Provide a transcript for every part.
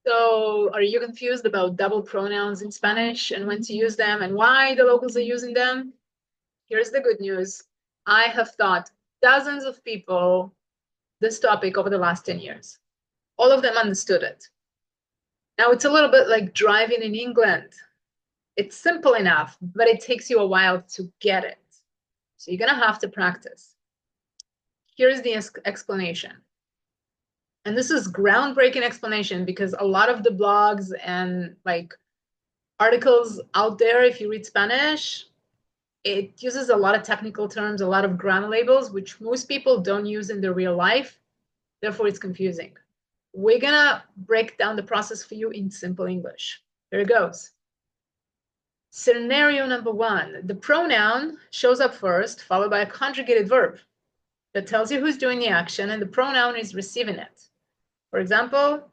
So are you confused about double pronouns in Spanish and when to use them and why the locals are using them? Here's the good news. I have taught dozens of people this topic over the last 10 years. All of them understood it. Now it's a little bit like driving in England. It's simple enough, but it takes you a while to get it. So you're going to have to practice. Here's the explanation. And this is groundbreaking explanation because a lot of the blogs and like articles out there, if you read Spanish, it uses a lot of technical terms, a lot of grammar labels, which most people don't use in their real life. Therefore, it's confusing. We're gonna break down the process for you in simple English. Here it goes. Scenario number one, the pronoun shows up first, followed by a conjugated verb that tells you who's doing the action and the pronoun is receiving it. For example,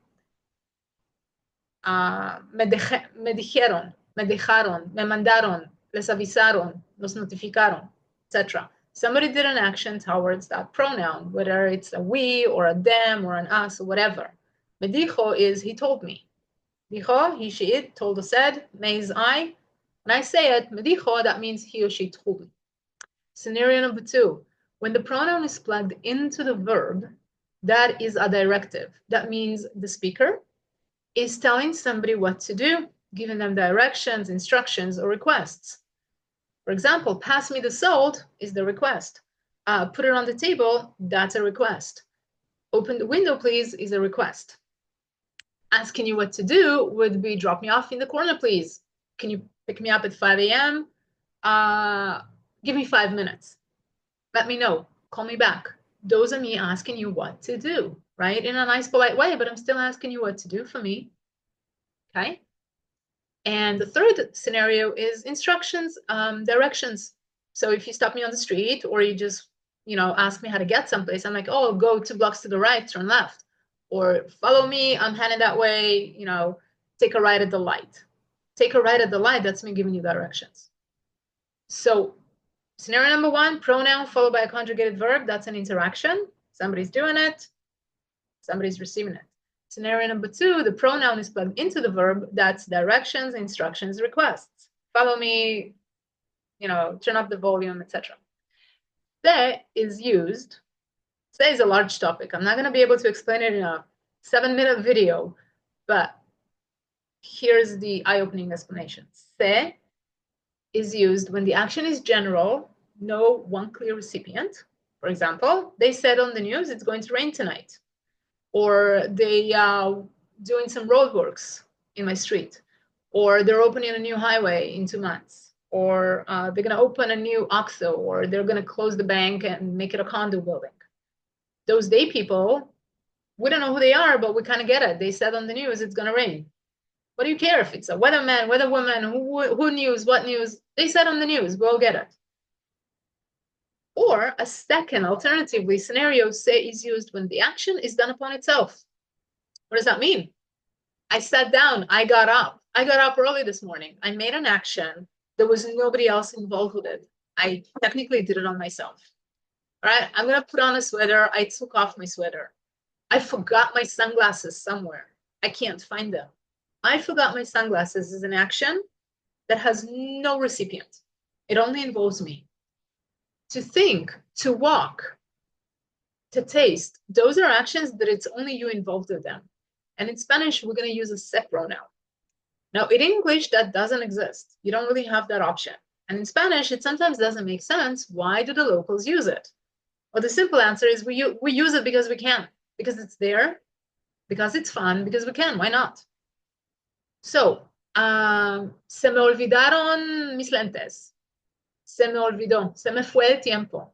me dijeron, me dejaron, me mandaron, les avisaron, nos notificaron, etc. Somebody did an action towards that pronoun, whether it's a we or a them or an us or whatever. Me dijo is he told me. Dijo, he, she, it, told or said. Me is I. When I say it, me dijo, that means he or she told me. Scenario number two, when the pronoun is plugged into the verb, that is a directive. That means the speaker is telling somebody what to do, giving them directions, instructions, or requests. For example, pass me the salt is the request. Put it on the table, that's a request. Open the window, please, is a request. Asking you what to do would be drop me off in the corner, please. Can you pick me up at 5 a.m.? Give me 5 minutes. Let me know. Call me back. Those are me asking you what to do, right? In a nice, polite way, but I'm still asking you what to do for me. Okay? And the third scenario is instructions, directions. So if you stop me on the street or you just, ask me how to get someplace, I'm like, oh, go 2 blocks to the right, turn left. Or follow me, I'm heading that way, take a right at the light. Take a right at the light, that's me giving you directions. So scenario number one, pronoun followed by a conjugated verb, that's an interaction. Somebody's doing it, somebody's receiving it. Scenario number two, the pronoun is plugged into the verb, that's directions, instructions, requests. Follow me, turn up the volume, etc. Se is used. Se is a large topic. I'm not going to be able to explain it in a 7-minute video, but here's the eye-opening explanation. Se is used when the action is general, no one clear recipient. For example, they said on the news it's going to rain tonight. Or they doing some roadworks in my street. Or they're opening a new highway in 2 months. Or they're going to open a new OXXO, or they're going to close the bank and make it a condo building. Those day people, we don't know who they are, but we kind of get it. They said on the news it's going to rain. What do you care if it's a weatherman, weatherwoman, who news, what news? They said on the news, we'll get it. Or a second, alternatively, scenario say is used when the action is done upon itself. What does that mean? I sat down, I got up. I got up early this morning. I made an action. There was nobody else involved with it. I technically did it on myself. All right, I'm gonna put on a sweater. I took off my sweater. I forgot my sunglasses somewhere. I can't find them. I forgot my sunglasses is an action that has no recipient. It only involves me. To think, to walk, to taste, those are actions that it's only you involved with them. And in Spanish, we're going to use a se pronoun. Now, in English, that doesn't exist. You don't really have that option. And in Spanish, it sometimes doesn't make sense. Why do the locals use it? Well, the simple answer is we use it because we can, because it's there, because it's fun, because we can. Why not? So, se me olvidaron mis lentes. Se me olvidó. Se me fue el tiempo.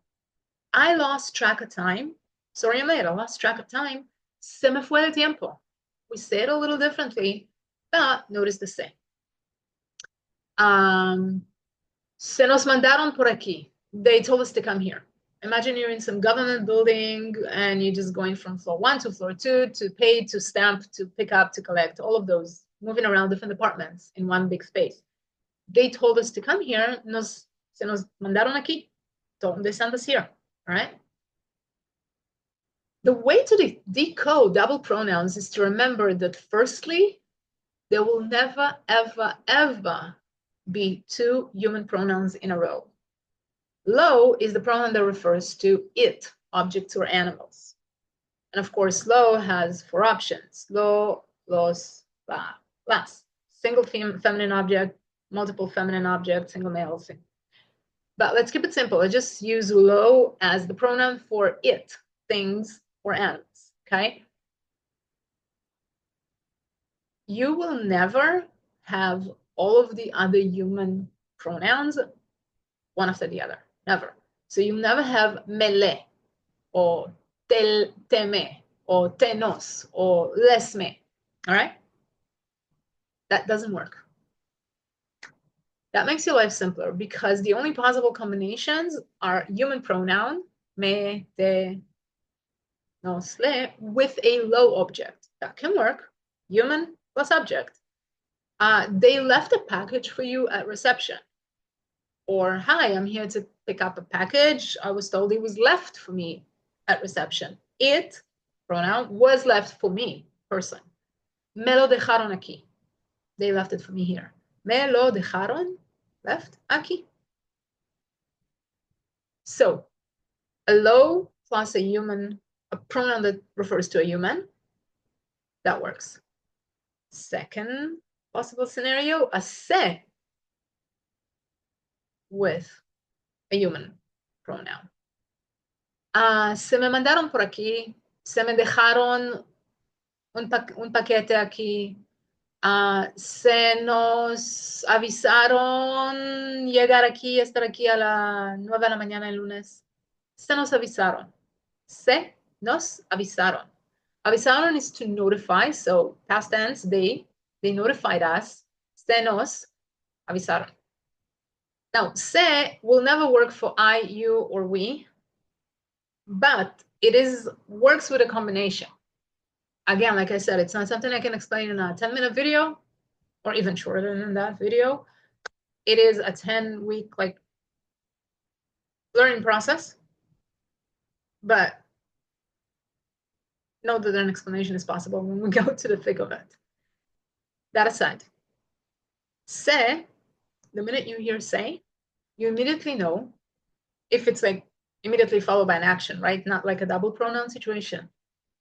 I lost track of time. Sorry, mate, I lost track of time. Se me fue el tiempo. We say it a little differently, but notice the same. Se nos mandaron por aquí. They told us to come here. Imagine you're in some government building and you're just going from floor 1 to floor 2 to pay, to stamp, to pick up, to collect, all of those, moving around different departments in one big space. They told us to come here. Se nos mandaron aquí. They sent us here. All right. The way to decode double pronouns is to remember that firstly, there will never, ever, ever be two human pronouns in a row. Lo is the pronoun that refers to it, objects or animals. And of course, lo has four options. Lo, los, la, las. Single feminine object, multiple feminine object, single male, single. But let's keep it simple. Let's just use lo as the pronoun for it, things, or animals, okay? You will never have all of the other human pronouns one after the other, never. So you'll never have mele, or teme, or tenos, or lesme, all right? That doesn't work. That makes your life simpler because the only possible combinations are human pronoun, me, te, nos, le, with a lo object. That can work, human plus object. They left a package for you at reception. Or, hi, I'm here to pick up a package. I was told it was left for me at reception. It, pronoun, was left for me, person. Me lo dejaron aquí. They left it for me here. Me lo dejaron, left, aquí. So, a lo plus a human, a pronoun that refers to a human, that works. Second possible scenario, a se with a human pronoun. Se me mandaron por aquí, se me dejaron un paquete aquí, se nos avisaron llegar aquí, estar aquí a las 9 de la mañana el lunes. Se nos avisaron. Se nos avisaron. Avisaron is to notify, so past tense, they notified us. Se nos avisaron. Now, se will never work for I, you, or we, but it works with a combination. Again, like I said, it's not something I can explain in a 10-minute video or even shorter than that video. It is a 10-week learning process, but know that an explanation is possible when we go to the thick of it. That aside, se, the minute you hear say, you immediately know if it's immediately followed by an action, right? Not like a double pronoun situation.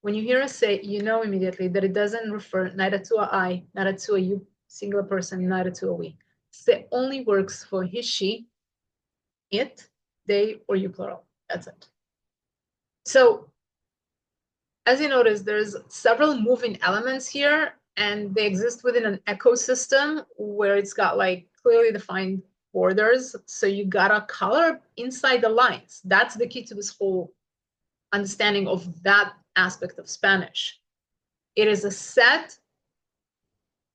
When you hear a say, you know immediately that it doesn't refer neither to a I, neither to a you, singular person, neither to a we. Se only works for he, she, it, they, or you plural. That's it. So as you notice, there's several moving elements here, and they exist within an ecosystem where it's got clearly defined borders. So you gotta color inside the lines. That's the key to this whole understanding of that aspect of Spanish. It is a set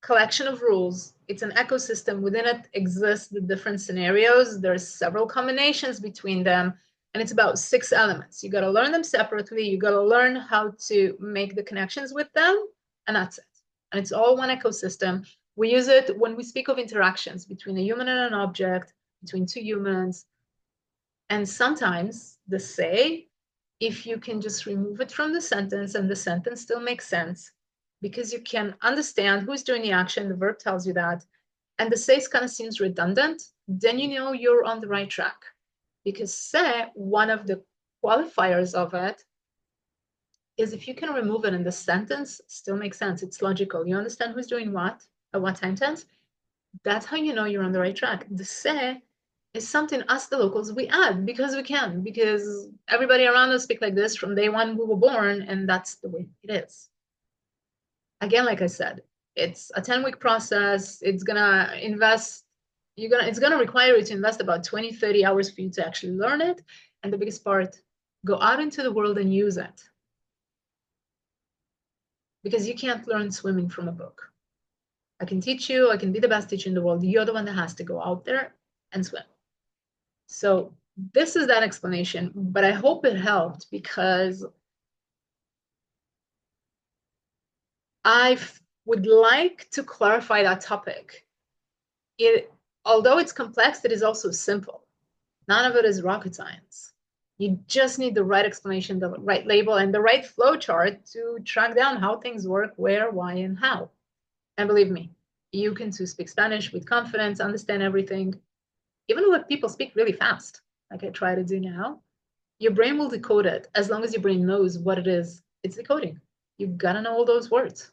collection of rules. It's an ecosystem. Within it exist the different scenarios. There's several combinations between them, and it's about 6 elements. You got to learn them separately. You got to learn how to make the connections with them, and that's it. And it's all one ecosystem. We use it when we speak of interactions between a human and an object, between two humans. And sometimes the say, if you can just remove it from the sentence and the sentence still makes sense, because you can understand who's doing the action, the verb tells you that, and the say kind of seems redundant, then you know you're on the right track. Because say, one of the qualifiers of it is if you can remove it and the sentence still makes sense, it's logical. You understand who's doing what at what time tense? That's how you know you're on the right track. The say is something us, the locals, we add because we can, because everybody around us speak like this from day one we were born, and that's the way it is. Again, like I said, it's a 10-week process. It's gonna require you to invest about 20, 30 hours for you to actually learn it. And the biggest part, go out into the world and use it. Because you can't learn swimming from a book. I can teach you, I can be the best teacher in the world. You're the one that has to go out there and swim. So this is that explanation, but I hope it helped because I would like to clarify that topic. Although it's complex, it is also simple. None of it is rocket science. You just need the right explanation, the right label, and the right flow chart to track down how things work, where, why, and how. And believe me, you can too speak Spanish with confidence, understand everything, even when people speak really fast, like I try to do now. Your brain will decode it as long as your brain knows what it is it's decoding. You gotta know all those words.